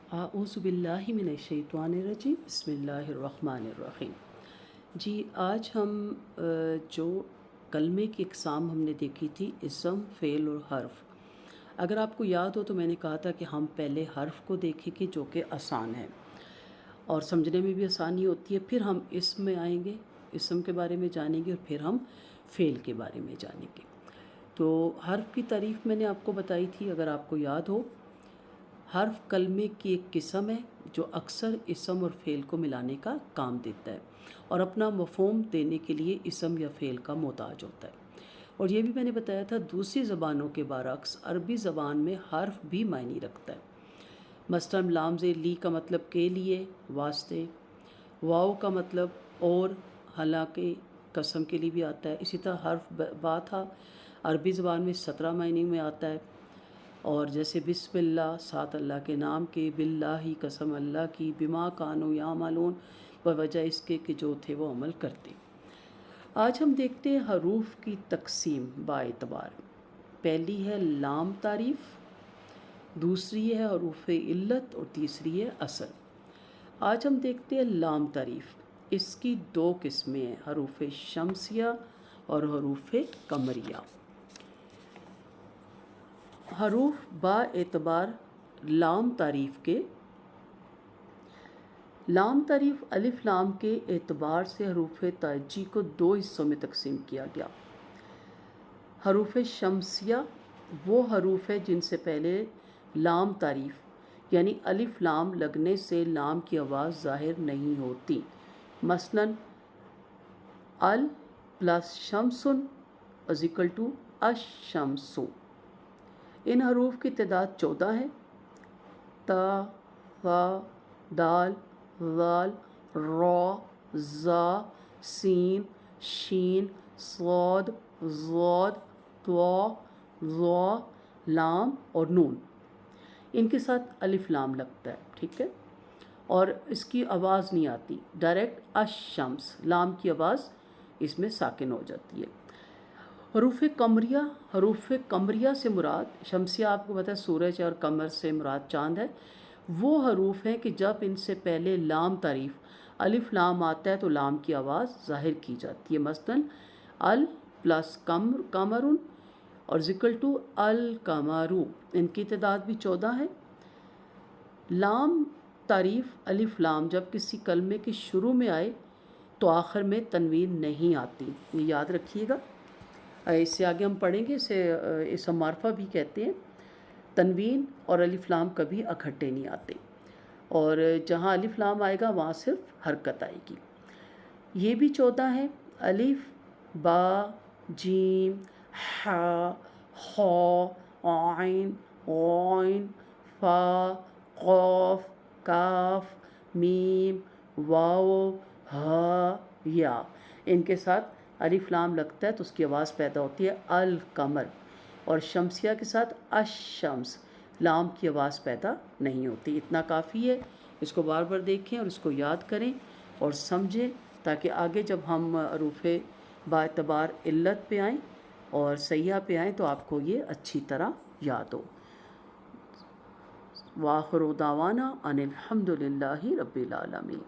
अऊज़ु बिल्लाहि मिनश्शैतानिर्रजीम बिस्मिल्लाहिर्रहमानिर्रहीम। जी आज हम जो कलमे की इक़साम हमने देखी थी इसम, फ़ेल और हर्फ। अगर आपको याद हो तो मैंने कहा था कि हम पहले हर्फ को देखेंगे जो कि आसान है और समझने में भी आसानी होती है, फिर हम इसम में आएंगे, इसम के बारे में जानेंगे और फिर हम फ़ेल के बारे में जानेंगे। तो हर्फ की तारीफ़ मैंने आपको बताई थी, अगर आपको याद हो। हर्फ कलमे की एक किस्म है जो अक्सर इसम और फ़ेल को मिलाने का काम देता है और अपना मफ़हूम देने के लिए इसम या फ़ेल का मोहताज होता है। और ये भी मैंने बताया था दूसरी ज़बानों के बरअक्स अरबी ज़बान में हर्फ भी मायने रखता है। मसलन लाम ज़ेर ली का मतलब के लिए, वास्ते। वाव का मतलब और, हालांकि, कसम के लिए भी आता है। इसी तरह हर्फ बा था, अरबी ज़बान में 17 मायने में आता है। और जैसे बिस्मिल्लाह, साथ अल्लाह के नाम के, बिल्लाही कसम अल्लाह की, बिमा कानू यामलून, बवजह इसके कि जो थे वो अमल करते। आज हम देखते हैं हरूफ की तकसीम बाएतबार। पहली है लाम तारीफ़, दूसरी है हरूफ इल्लत और तीसरी है असर। आज हम देखते हैं लाम तारीफ़। इसकी दो किस्में हैं, हरूफ शम्सिया और हरूफ कमरिया। हरूफ बा एतबार लाम तारीफ़ के, लाम तारीफ़ अलिफ लाम के एतबार से हरूफ ताजी को दो हिस्सों में तकसीम किया गया। हरूफ शम्सिया वो हरूफ है जिनसे पहले लाम तारीफ़ यानी अलिफ लाम लगने से लाम की आवाज़ ज़ाहिर नहीं होती। मसलन अल प्लस शम्सुन इक्वल टू अशम्सु। इन हरूफ की तादाद 14 है। ता, वा, दाल, वाल, रा, ज़ा, सीन, शीन, स्वाद, ज़ाद, त्वा, ज़ा, लाम और नून। इनके साथ अलिफ लाम लगता है, ठीक है, और इसकी आवाज़ नहीं आती। डायरेक्ट अशम्स, लाम की आवाज़ इसमें साकिन हो जाती है। हरूफ कमरिया, हरूफ कमरिया से मुराद, शम्सिया आपको पता है सूरज है और कमर से मुराद चाँद है। वो हरूफ हैं कि जब इनसे पहले लाम तारीफ़ अलिफ लाम आता है तो लाम की आवाज़ ज़ाहिर की जाती है। मसलन अल प्लस कमरुन और ज़िक्र टू अल कमरू। इनकी तादाद भी 14 है। लाम तारीफ़ अलिफ लाम जब किसी कलमे के शुरू में आए तो आखिर में तनवीन नहीं आती, ये याद रखिएगा। इससे आगे हम पढ़ेंगे, इसे इसम मारफा भी कहते हैं। तनवीन और अलिफ लाम कभी इकट्ठे नहीं आते और जहाँ अलिफ लाम आएगा वहाँ सिर्फ हरकत आएगी। ये भी 14 है। अलिफ, बा, जीम, हा, खा, आइन, गौन, फा, क़ाफ, काफ, मीम, वाव, हा, या। इनके साथ अलिफ लाम लगता है तो उसकी आवाज़ पैदा होती है अल कमर, और शम्सिया के साथ अशम्स, लाम की आवाज़ पैदा नहीं होती। इतना काफ़ी है, इसको बार बार देखें और इसको याद करें और समझें ताकि आगे जब हम हरूफ बाएतबार इल्लत पे आएँ और सय्या पे आएँ तो आपको ये अच्छी तरह याद हो। वाखिरु दावाना अनिल हम्दुलिल्लाहि रब्बिल आलमीन।